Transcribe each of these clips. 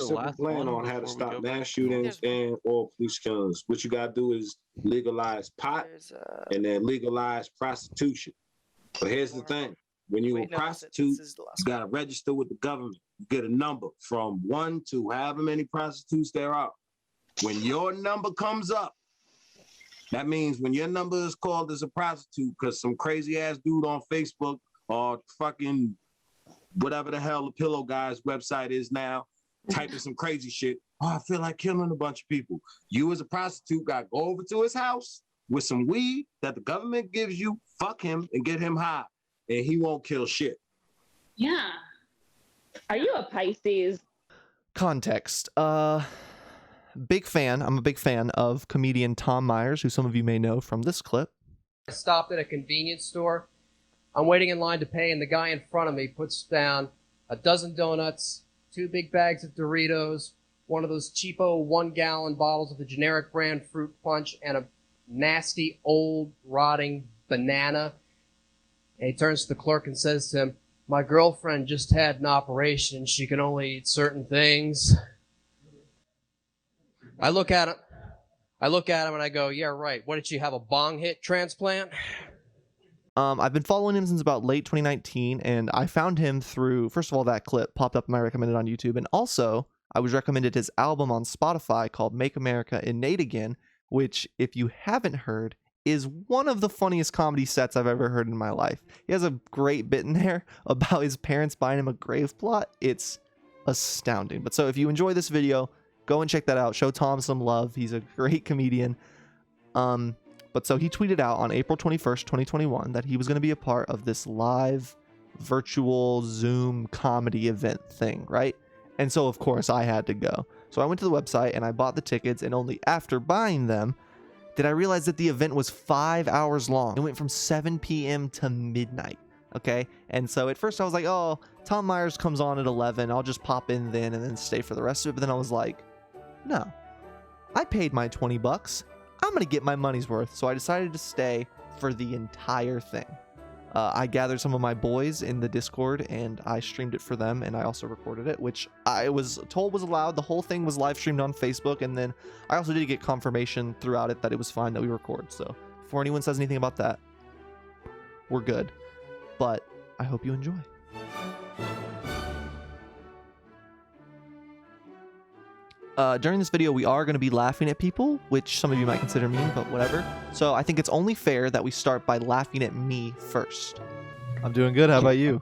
simple plan on how to stop mass shootings and or police killings. What you gotta do is legalize pot and then legalize prostitution. But here's the thing: when you a prostitute, you gotta register with the government. You get a number from 1 to however many prostitutes there are. When your number comes up, that means when your number is called as a prostitute, because some crazy ass dude on Facebook or fucking whatever the hell the Pillow Guy's website is now, typing some crazy shit. Oh, I feel like killing a bunch of people. You as a prostitute got to go over to his house with some weed that the government gives you, fuck him and get him high, and he won't kill shit. Yeah. Are you a Pisces? Context. Big fan. I'm a big fan of comedian Tom Myers, who some of you may know from this clip. I stopped at a convenience store. I'm waiting in line to pay, and the guy in front of me puts down a dozen donuts, 2 big bags of Doritos, one of those cheapo 1-gallon bottles of the generic brand fruit punch, and a nasty old rotting banana. And he turns to the clerk and says to him, "My girlfriend just had an operation. She can only eat certain things." I look at him and I go, "Yeah, right. What did she have, a bong hit transplant?" I've been following him since about late 2019, and I found him through, first of all, that clip popped up in my recommended on YouTube, and also I was recommended his album on Spotify called Make America Innate Again, which, if you haven't heard, is one of the funniest comedy sets I've ever heard in my life. He has a great bit in there about his parents buying him a grave plot. It's astounding. But so if you enjoy this video, go and check that out. Show Tom some love. He's a great comedian. But so he tweeted out on April 21st, 2021 that he was going to be a part of this live virtual Zoom comedy event thing, right? And so, of course, I had to go. So I went to the website and I bought the tickets, and only after buying them did I realize that the event was 5 hours long. It went from 7 p.m. to midnight, okay? And so at first I was like, oh, Tom Myers comes on at 11. I'll just pop in then and then stay for the rest of it. But then I was like, no, I paid my $20. I'm going to get my money's worth. So I decided to stay for the entire thing. I gathered some of my boys in the Discord and I streamed it for them, and I also recorded it, which I was told was allowed. The whole thing was live streamed on Facebook, and then I also did get confirmation throughout it that it was fine that we record. So before anyone says anything about that, we're good. But I hope you enjoy. During this video, we are going to be laughing at people, which some of you might consider mean, but whatever. So I think it's only fair that we start by laughing at me first. I'm doing good. How about you?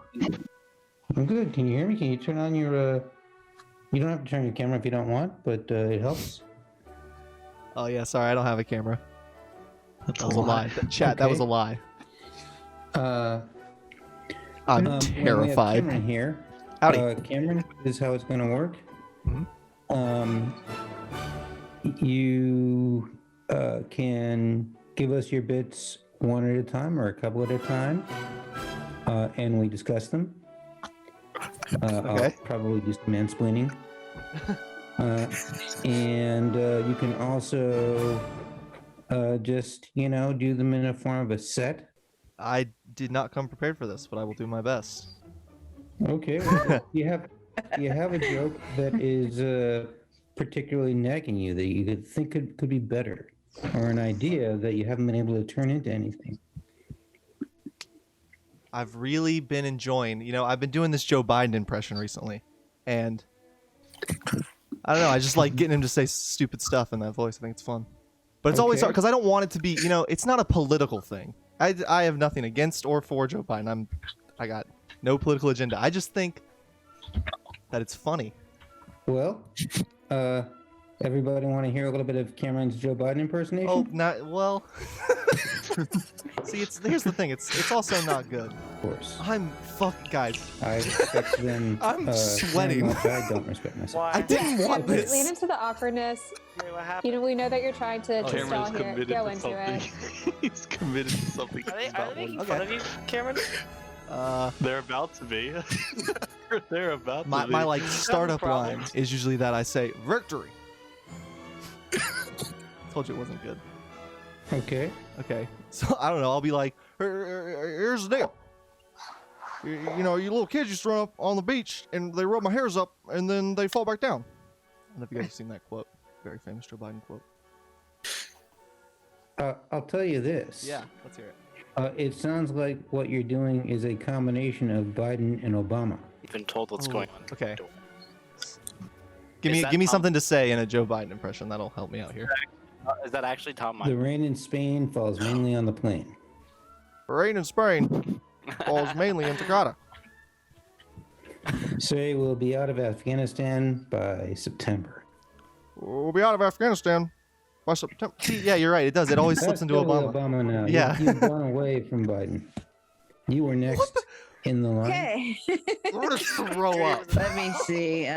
I'm good. Can you hear me? Can you turn on your... You don't have to turn your camera if you don't want, but it helps. Oh, yeah. Sorry, I don't have a camera. That was a lie. Chat, okay. That was a lie. I'm terrified. Cameron here. Howdy. Cameron, this is how it's going to work. Mm-hmm. You can give us your bits one at a time or a couple at a time, and we discuss them. Okay. I'll probably do some mansplaining. And you can also just, do them in a form of a set. I did not come prepared for this, but I will do my best. Okay. Well, you have a joke that is particularly nagging you that you could think could be better, or an idea that you haven't been able to turn into anything. I've really been enjoying, I've been doing this Joe Biden impression recently, and I don't know, I just like getting him to say stupid stuff in that voice. I think it's fun. But it's always hard because I don't want it to be, it's not a political thing. I have nothing against or for Joe Biden. I got no political agenda. I just think that it's funny. Well, everybody want to hear a little bit of Cameron's Joe Biden impersonation? Oh, well. See, here's the thing. It's also not good. Of course. Guys. I respect them. I'm sweating. I don't respect myself. I didn't want this. Lean into the awkwardness. We know that you're trying to stall here. Go into it. He's committed to something. Are they making fun of you, Cameron? They're about to be. They're about to be. My like startup line is usually that I say victory. Told you it wasn't good. Okay. So I don't know. I'll be like, here's the deal. You little kids used to run up on the beach and they rub my hairs up and then they fall back down. don't know if you guys have seen that quote. Very famous Joe Biden quote. I'll tell you this. Yeah, let's hear it. It sounds like what you're doing is a combination of Biden and Obama. You've been told what's going on. Okay. Give me something to say in a Joe Biden impression. That'll help me out here. Is that actually Tom? The rain in Spain falls mainly on the plain. Rain in Spain falls mainly in Takata. Say we'll be out of Afghanistan by September. We'll be out of Afghanistan by September. See, yeah, you're right. It does. It always slips into totally Obama. Obama now. Yeah. You've gone away from Biden. You were next in the line. Okay. We're gonna throw up. Let me see.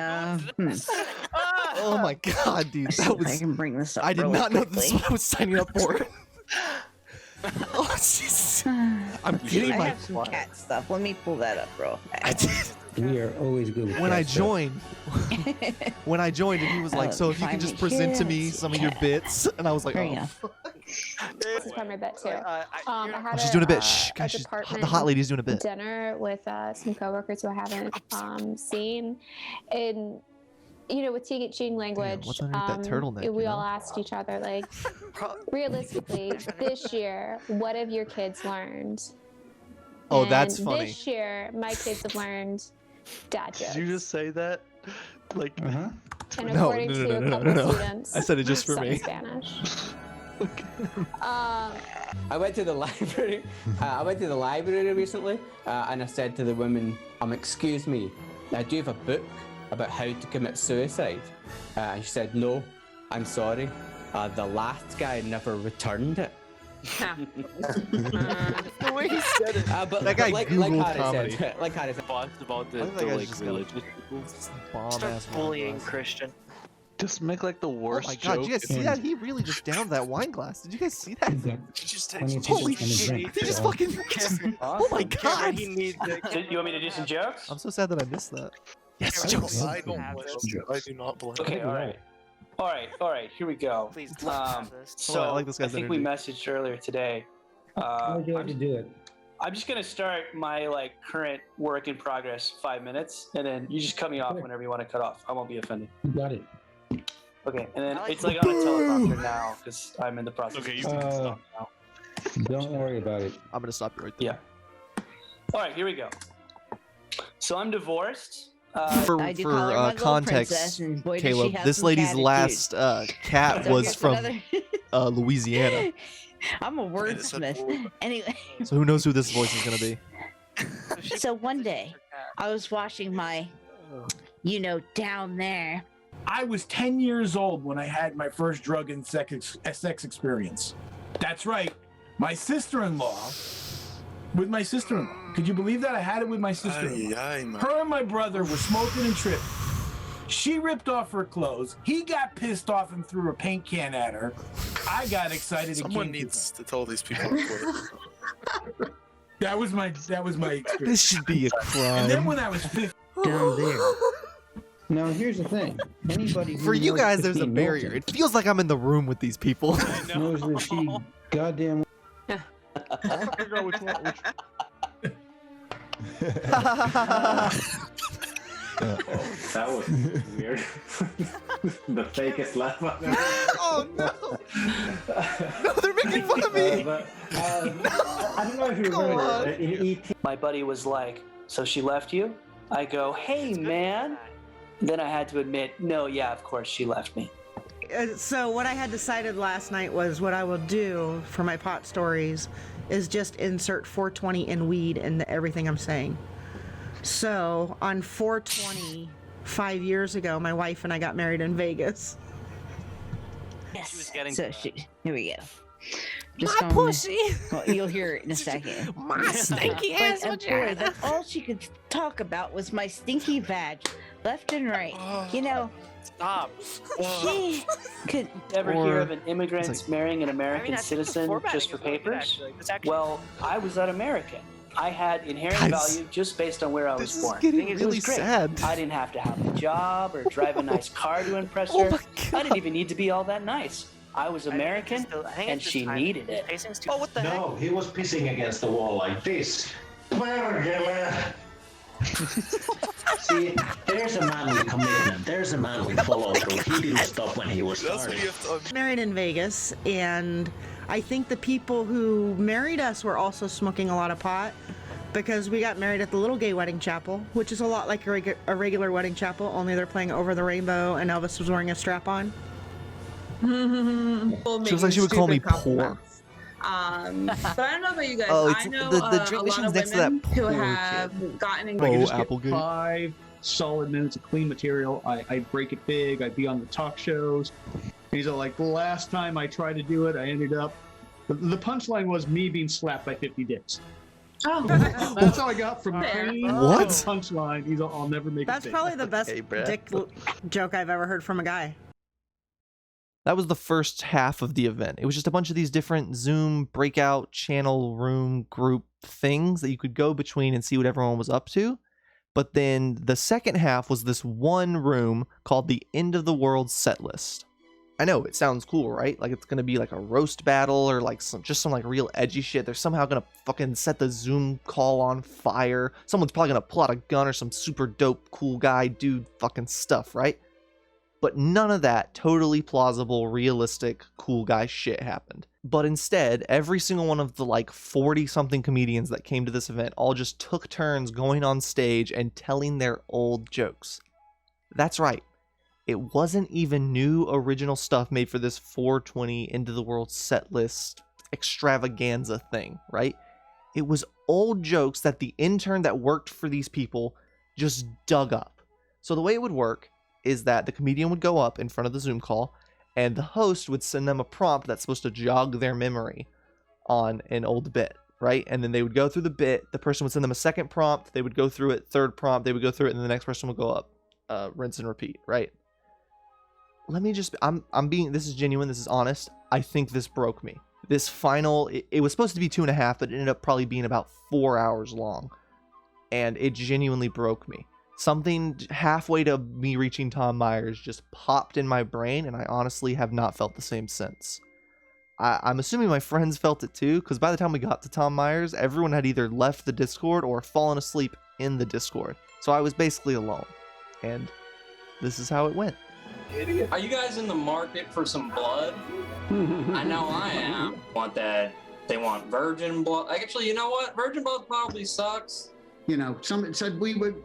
Oh my god, dude. That was. I can bring this up. I did really not know quickly. this is what I was signing up for. Oh, jeez. I'm getting I my. have some cat stuff. Let me pull that up, bro. We are always good with When that I stuff. joined, and he was like, "So if you can just present to me some of your bits," and I was like, There you "Oh." This is from my bit too. I had She's doing a bit. Shh, a guys, the department hot lady's doing a bit. dinner with some coworkers who I haven't seen, and with teaching language, what's underneath that turtleneck, we you all know? asked each other, like, realistically, this year, what have your kids learned? Oh, that's And funny. This year, my kids have learned dad jokes. Did you just say that? Like, And No, according no, to no, a no, couple no, no. students, I said it just for some me. Spanish. I went to the library. Recently, and I said to the woman, "Excuse me, do you have a book about how to commit suicide?" And she said, "No, I'm sorry. The last guy never returned it." The way he said it. But That guy like Googled Harry comedy. said, like Harry said, Thoughts about the I think that guy's like just gonna- religious people. Bomb Start ass bullying Christian. just make like the Oh worst my god, joke. did you guys see that? He really just downed that wine glass. Did you guys see that? Holy shit! He just fucking. Oh my god! He needs it. You want me to do some jokes? I'm so sad that I missed that. Yes, jokes. I don't blame him. I do not blame Okay, him. all right. Here we go. Please, So I like this I guy's think we energy. messaged earlier today. How would you like to do it? I'm just gonna start my current work in progress 5 minutes, and then you just cut me off whenever you want to cut off. I won't be offended. You got it. Okay, and then it's like on a teleprompter now because I'm in the process. Okay, you of can stuff now. Don't worry about it. I'm gonna stop you right there. Yeah. All right, here we go. So I'm divorced. For I do call her my little context, princess, and boy, does she Caleb, have this some lady's attitude. last cat So was here's from another- Louisiana. I'm a wordsmith. Anyway, So who knows who this voice is gonna be? so one day I was washing my, down there. I was 10 years old when I had my first drug and sex experience. That's right. With my sister-in-law. Could you believe that? I had it with my sister-in-law. Her and my brother were smoking and tripping. She ripped off her clothes. He got pissed off and threw a paint can at her. I got excited. Someone needs to tell these people to quit. That was my experience. This should be a And then crime. when I was 15, Down there. Now here's the thing. Anybody who For you knows guys, there's a Christine barrier. Milton It feels like I'm in the room with these people. knows that she goddamn That was weird. The fakest laugh I've ever. Oh no! No, they're making fun of me. I don't know if you remember in ET. My buddy was like, "So she left you?" I go, "Hey, man." Then I had to admit, no, yeah, of course she left me. So what I had decided last night was what I will do for my pot stories is just insert 420 and weed into everything I'm saying. So on 420, 5 years ago, my wife and I got married in Vegas. Yes. So here we go. My pussy. Well, you'll hear it in a second. My stinky ass Boy, vagina. that's all she could talk about was my stinky vag, left and right. Stop. She could. Ever Or- hear of an immigrant it's like- marrying an American I think the citizen formatting just for is really good, papers? actually. It's actually- Well, I was not American. I had inherent Guys, value just based on where I was This is born. getting It really was great. sad. I didn't have to have a job or drive a nice car to impress Oh her. my I god! didn't even need to be all that nice. I was American, and she needed it. Oh, what the heck? No, he was pissing against the wall like this. See, there's a man with commitment. There's a man with follow-through. He didn't stop when he was starting. Married in Vegas, and I think the people who married us were also smoking a lot of pot because we got married at the Little Gay Wedding Chapel, which is a lot like a regular wedding chapel, only they're playing Over the Rainbow and Elvis was wearing a strap-on. She looks like she would call me poor. But I don't know about you guys. Oh, I know the drink a lot machine's of next to that women who poor have kid. gotten I could engaged. just get 5 solid minutes of clean material. I'd break it big. I'd be on the talk shows. And he's all like, the last time I tried to do it, I ended up. The punchline was me being slapped by 50 dicks. Oh, that's how I got from clean What? to the punchline. He's all, I'll never make That's it. probably the best dick joke I've ever heard from a guy. That was the first half of the event. It was just a bunch of these different Zoom breakout channel room group things that you could go between and see what everyone was up to. But then the second half was this one room called the End of the World Set List. I know, it sounds cool, right? Like it's going to be like a roast battle or like some like real edgy shit. They're somehow going to fucking set the Zoom call on fire. Someone's probably going to pull out a gun or some super dope cool guy dude fucking stuff, right? But none of that totally plausible, realistic, cool guy shit happened. But instead, every single one of the like 40-something comedians that came to this event all just took turns going on stage and telling their old jokes. That's right. It wasn't even new original stuff made for this 420 Into the World set list extravaganza thing, right? It was old jokes that the intern that worked for these people just dug up. So the way it would work is that the comedian would go up in front of the Zoom call and the host would send them a prompt that's supposed to jog their memory on an old bit, right? And then they would go through the bit, the person would send them a second prompt, they would go through it, third prompt, they would go through it, and then the next person would go up, rinse and repeat, right? Let me just, I'm being, this is genuine, this is honest, I think this broke me. This final, it was supposed to be 2.5, but it ended up probably being about 4 hours long. And it genuinely broke me. Something halfway to me reaching Tom Myers just popped in my brain, and I honestly have not felt the same since. I'm assuming my friends felt it too, because by the time we got to Tom Myers, everyone had either left the Discord or fallen asleep in the Discord. So I was basically alone. And this is how it went. Are you guys in the market for some blood? I know I am. Want that? They want virgin blood. Actually, you know what? Virgin blood probably sucks. You know, some said we would.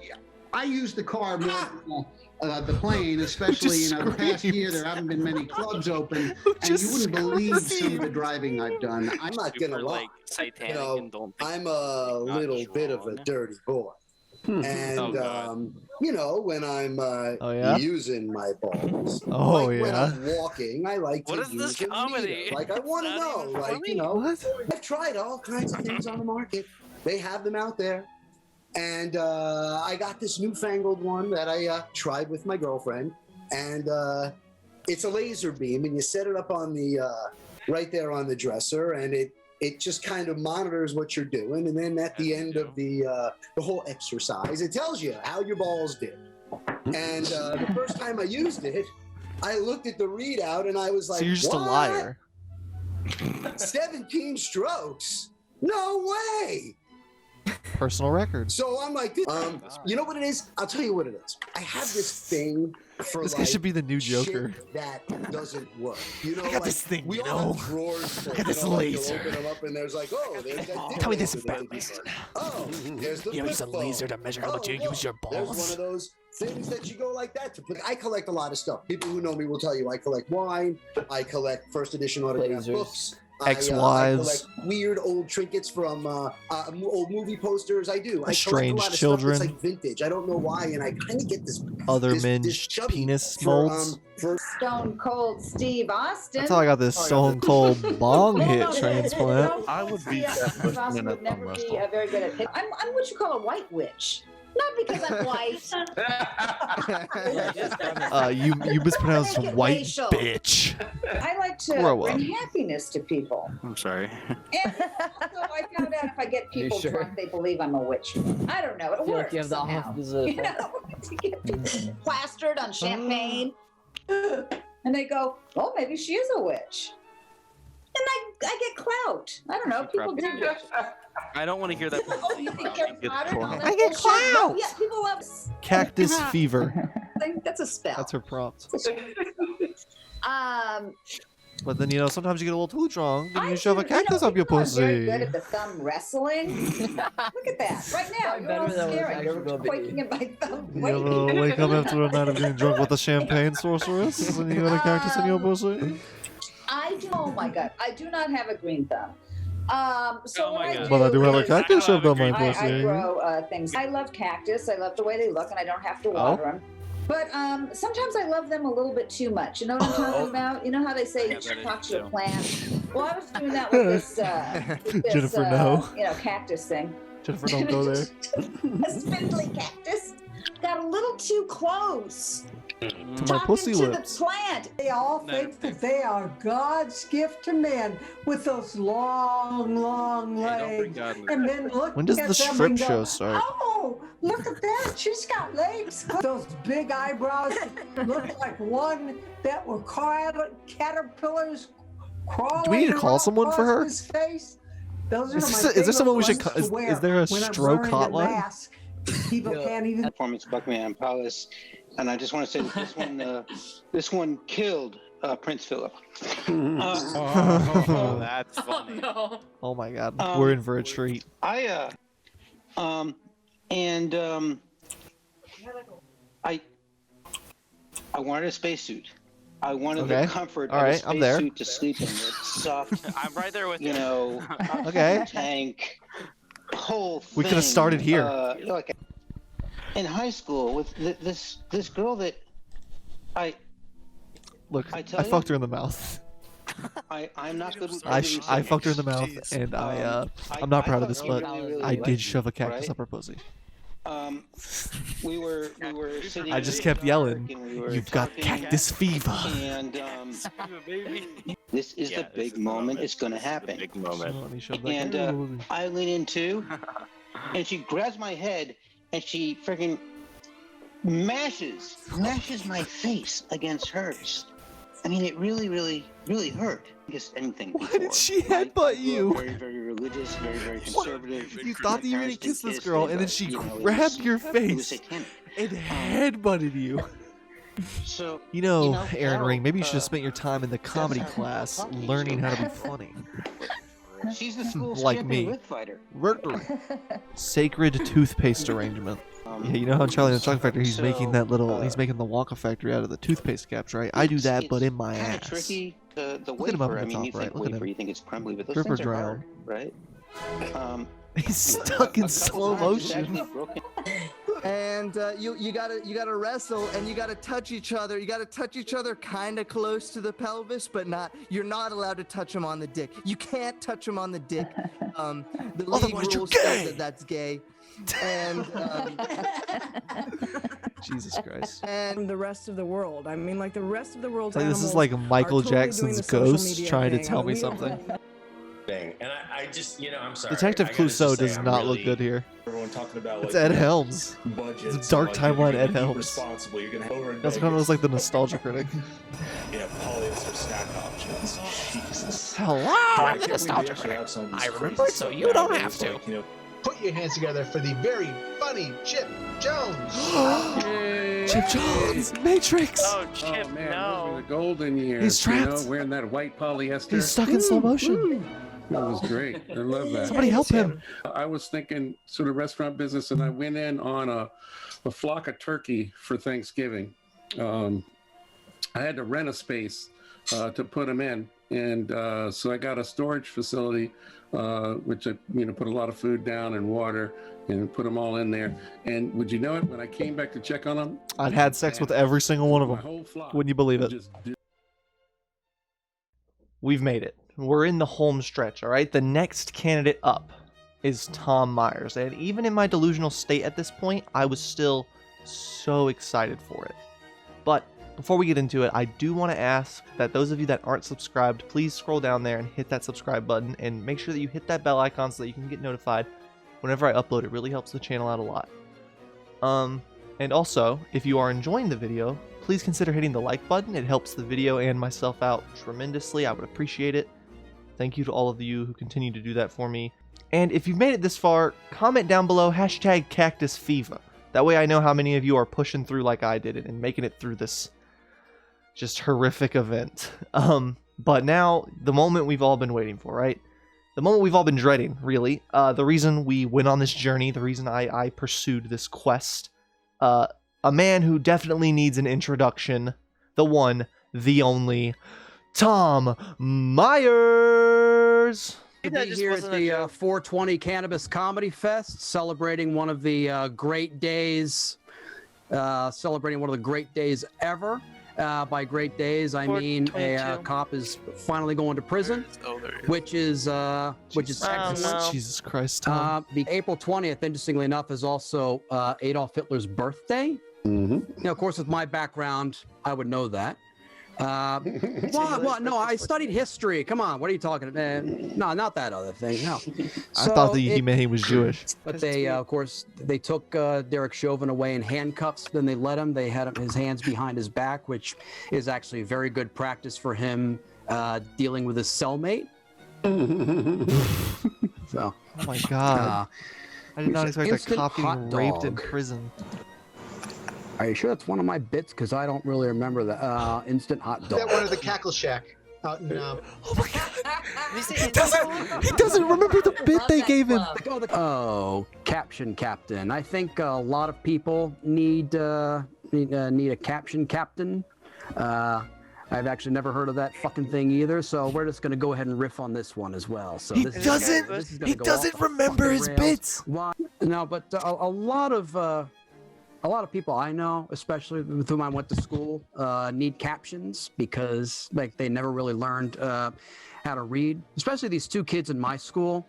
I use the car more than the plane, especially the past year. There haven't been many clubs open, and you wouldn't believe some of the driving I've done. I'm not gonna lie. I'm a little bit of a dirty boy, and when I'm using my balls, when I'm walking, I like to use the meter. Like I want to know, I've tried all kinds of things on the market. They have them out there. And I got this newfangled one that I tried with my girlfriend, and it's a laser beam, and you set it up on the right there on the dresser, and it just kind of monitors what you're doing, and then at the end of the whole exercise, it tells you how your balls did. And the first time I used it, I looked at the readout, and I was like, so you're just what? a liar. 17 strokes? No way! Personal record. So I'm like, you know what it is? I'll tell you what it is. I have this thing for this guy should be the new Joker. That doesn't work. You know, I got this thing, we all have drawers for, I got this Like laser. you open them up and there's like, oh, there's that. Tell me this about Oh, there's the. You use a laser to measure how much you use your balls. There's one of those things that you go like that to put. I collect a lot of stuff. People who know me will tell you I collect wine. I collect first edition autographed books. Ex-wives. I collect weird old trinkets from old movie posters. I do. I collect a Strange lot of children. Stuff that's like vintage. I don't know why, and I kind of get this Other this men's chubby penis molds. for Stone Cold Steve Austin. That's how I got this Stone Cold Bong hit transplant. I would be Austin would never be very good at pitch. I'm what you call a white witch. Not because I'm white. You mispronounced I make it white racial. bitch. I like to Grow up. bring happiness to people. I'm sorry. And also, I found out if I get people drunk, they believe I'm a witch. I don't know. It feel works like you have the somehow. opposite. You know, to get people plastered on champagne, and they go, "Oh, maybe she is a witch." And I get clout. I don't know. People do. I don't want to hear that. Oh, you think Harry Potter? and all that I get bullshit? No, clout. yeah, people love. Cactus fever. That's a spell. That's her prompt. Um, But then, you know, sometimes you get a little too drunk and you shove a you know, cactus up your people are very pussy. good at the thumb wrestling. Look at that. Right now, you're all staring. You're quaking at my thumb. You ever wake up after a night of getting drunk with a champagne sorceress and you got a cactus in your pussy? I do. Oh my god, I do not have a green thumb. So what I do But I do have a is cactus shoved on my I pussy. grow things. I love cactus. I love the way they look, and I don't have to water them. But sometimes I love them a little bit too much. You know what I'm talking about? You know how they say talk to a plant? Well, I was doing that with this, Jennifer, no. you know, cactus thing. Jennifer, don't go there. A spindly cactus got a little too close. To my Talking pussy to lips. the plant. They all think that they are God's gift to men with those long, long legs. And then look When does at the them strip and go, show start? Oh, look at that. She's got legs. Those big eyebrows look like one that were caterpillars crawling. Do we need to call someone for her? His face. Those are Is my there someone we favorite should ones call? to Is there a wear when I'm stroke wearing a hotline? mask. People can't even. Performance Buckman Palace, and I just want to say that this one killed Prince Philip. That's funny. Oh my god, we're in for a treat. I wanted a spacesuit. I wanted the comfort of a spacesuit to sleep in. It's soft. I'm right there with you. Know, okay. Tank. Whole thing. We could have started here. Like in high school with this girl that I fucked her in the mouth. I'm not good with I fucked her in the mouth, and I'm not proud of this, but I did shove a cactus up her pussy. We were sitting. I just kept yelling, "You've got cactus fever!" And this is the big moment. It's gonna happen. Big moment. And I lean in too, and she grabs my head and she freaking mashes my face against hers. I mean, it really, really, really hurt. Just anything. Why did she headbutt you? Very, very religious, very, very conservative. You thought that you were gonna kiss this girl, and then she grabbed your face and headbutted you. So you know, Aaron Ring, maybe you should have spent your time in the comedy class learning how to be funny. She's the school's like champion me. lick fighter. Sacred toothpaste arrangement. Yeah, you know how in Charlie and the Chocolate Factory he's making that little, he's making the Wonka factory out of the toothpaste caps, right? I do that, but in my ass. Tricky. The Look at him up wafer. at I the mean, you top, think right? Look at wafer, him. you think it's crumbly, but those Drip or things are hard, right? He's stuck in slow motion. And you gotta wrestle, and you gotta touch each other. You gotta touch each other kind of close to the pelvis, but not. You're not allowed to touch him on the dick. You can't touch him on the dick. The league rules say that that's gay. And Jesus Christ. And the rest of the world. I mean, like the rest of the world's Like, this is animals like Michael are totally doing Jackson's the social ghost media trying to thing. tell me We- something. And I just, you know, I'm sorry. Detective I gotta Clouseau just say does I'm not look really- good here. Everyone talking about It's like, Ed you know, Helms. budgets It's a dark and, timeline like, you're Ed gonna be Helms. responsible. You're gonna head over in That's kind of Vegas. looks like the nostalgia critic. Yeah, polyester snack options. Jesus. Hello, I I'm can't nostalgia believe we actually have some of these I remember crazy it, so stuff you don't nowadays, have to. like, you know, Put your hands together for the very funny Chip Jones. Chip Jones, Matrix. Oh, Chip, Oh man, no. those were the golden years. He's trapped. You know, wearing that white polyester. He's stuck in slow motion. That was great. I love that. Somebody help him. I was thinking sort of restaurant business, and I went in on a flock of turkey for Thanksgiving. I had to rent a space to put them in, and so I got a storage facility, which I put a lot of food down and water, and put them all in there. And would you know it? When I came back to check on them, I'd had sex with every single one of them. Wouldn't you believe it? We've made it. We're in the home stretch, all right? The next candidate up is Tom Myers. And even in my delusional state at this point, I was still so excited for it. But before we get into it, I do want to ask that those of you that aren't subscribed, please scroll down there and hit that subscribe button and make sure that you hit that bell icon so that you can get notified whenever I upload. It really helps the channel out a lot. And also, if you are enjoying the video, please consider hitting the like button. It helps the video and myself out tremendously. I would appreciate it. Thank you to all of you who continue to do that for me. And if you've made it this far, comment down below #CactusFever. That way I know how many of you are pushing through like I did and making it through this just horrific event. But now, the moment we've all been waiting for, right? The moment we've all been dreading, really. The reason we went on this journey, the reason I pursued this quest. A man who definitely needs an introduction. The one, the only, Tom Myers! To be here at the 420 Cannabis Comedy Fest, celebrating one of the great days, ever. By great days, I mean a cop is finally going to prison, which is excellent. Jesus Christ, Tom. The April 20th, interestingly enough, is also Adolf Hitler's birthday. Now, of course, with my background, I would know that. Well, no, I studied history. Come on, what are you talking about? No, not that other thing. No. I thought that he meant he was Jewish. But they, of course, they took Derek Chauvin away in handcuffs. Then they let him. They had his hands behind his back, which is actually very good practice for him dealing with his cellmate. So. Oh my God. I did not expect a cop being raped in prison. Are you sure that's one of my bits? Because I don't really remember the instant hot dog. That one of the Cackle Shack out in. Oh my God! He doesn't remember the bit they gave him. Oh, caption captain. I think a lot of people need a caption captain. I've actually never heard of that fucking thing either. So we're just gonna go ahead and riff on this one as well. So he doesn't remember his bits. Why? No, but a lot of people I know, especially with whom I went to school, need captions because like they never really learned how to read. Especially these two kids in my school,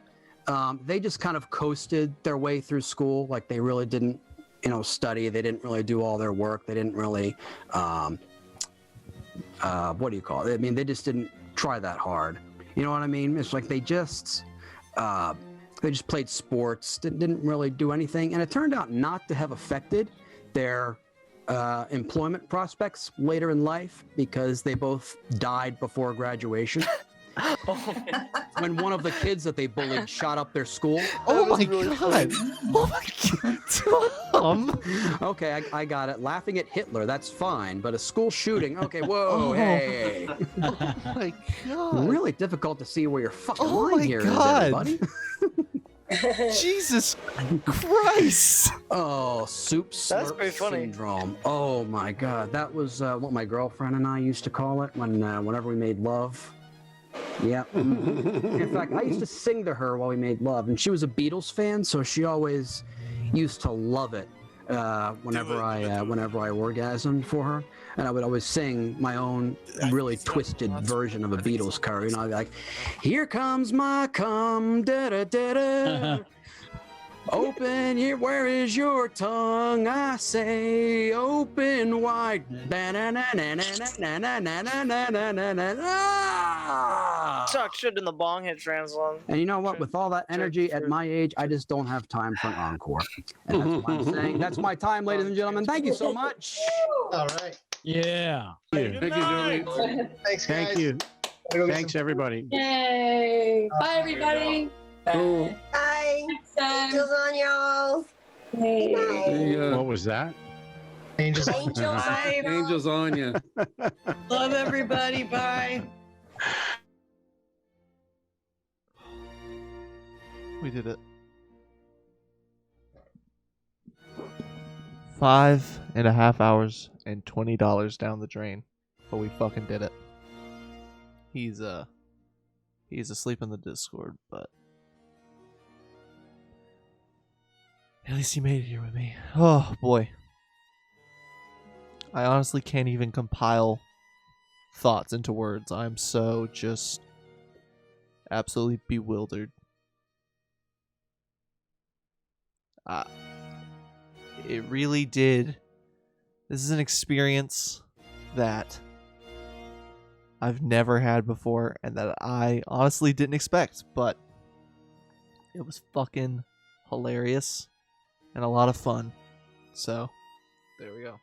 they just kind of coasted their way through school. Like they really didn't, study. They didn't really do all their work. They didn't really, what do you call it? I mean, they just didn't try that hard. You know what I mean? It's like they just played sports, didn't really do anything, and it turned out not to have affected their employment prospects later in life because they both died before graduation. When one of the kids that they bullied shot up their school. Oh my God! Oh my God! Okay, I got it. Laughing at Hitler, that's fine, but a school shooting, okay, whoa, hey. Oh my God! Really difficult to see where your fucking line here is, everybody. Jesus Christ! Oh, soup slurp syndrome. Oh my God, that was what my girlfriend and I used to call it whenever we made love. Yeah. In fact, I used to sing to her while we made love, and she was a Beatles fan, so she always used to love it whenever I orgasmed for her, and I would always sing my own really twisted version of a Beatles cover. I'd be like, "Here comes my cum, da da da da." Open here, where is your tongue? I say, open wide. Suck shit in the bong hit Transplant. And you know what? With all that energy at my age, I just don't have time for an encore. And that's what I'm saying. That's my time, ladies and gentlemen. Thank you so much. All right. Yeah. Thank you, Joey. Thanks, guys. Thank you. Thanks, everybody. Yay! Bye, everybody. Bye. Angels on y'all. What was that? Angels on you. Angels on you. Love everybody. Bye. We did it. 5.5 hours and $20 down the drain, but we fucking did it. He's asleep in the Discord, but at least he made it here with me. Oh boy, I honestly can't even compile thoughts into words. I'm so just absolutely bewildered. It really did. This is an experience that I've never had before and that I honestly didn't expect, but it was fucking hilarious and a lot of fun. So, there we go.